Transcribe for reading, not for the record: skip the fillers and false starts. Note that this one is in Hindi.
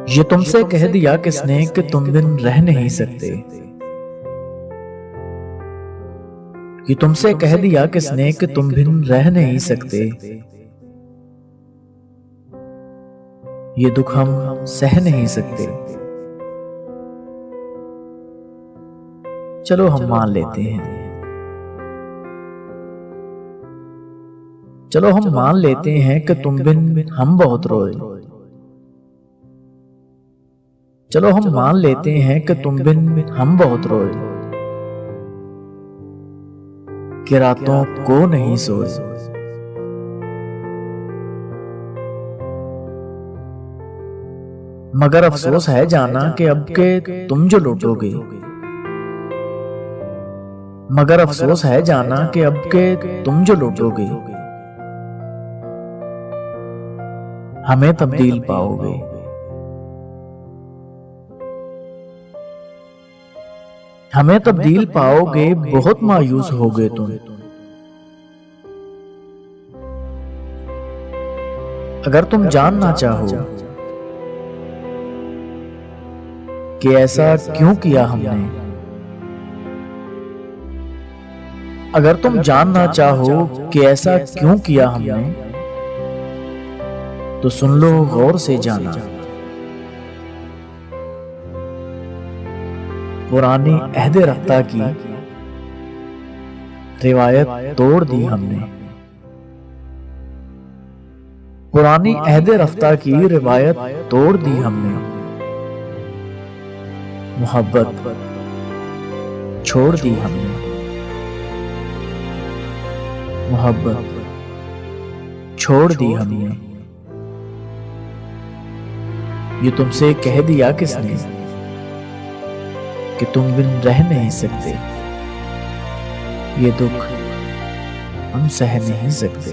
ये तुमसे कह दिया किसने कि तुम बिन रह नहीं सकते। ये तुमसे कह दिया किसने कि तुम बिन रह नहीं सकते। ये दुख हम सह नहीं सकते। चलो हम मान लेते हैं, चलो हम मान लेते हैं कि तुम बिन हम बहुत रोए। चलो हम मान लेते हैं कि तुम बिन हम बहुत रोए, कि रातों को नहीं सोए। मगर अफसोस है जाना कि अब के तुम जो लौटोगे। मगर अफसोस है जाना कि अब के तुम जो लौटोगे, हमें तब्दील पाओगे। हमें तब्दील पाओगे, बहुत मायूस होगे तुम। अगर तुम जानना चाहो कि ऐसा क्यों किया हमने, अगर तुम जानना चाहो कि ऐसा क्यों किया हमने, तो सुन लो गौर से जाना। पुरानी अहद रफ्ता की रिवायत तोड़ दी हमने। पुरानी अहद रफ्ता की रिवायत तोड़ दी हमने। मोहब्बत छोड़ दी हमने। मोहब्बत छोड़ दी हमने। ये तुमसे कह दिया किसने कि तुम बिन रह नहीं सकते। ये दुख हम सह नहीं सकते।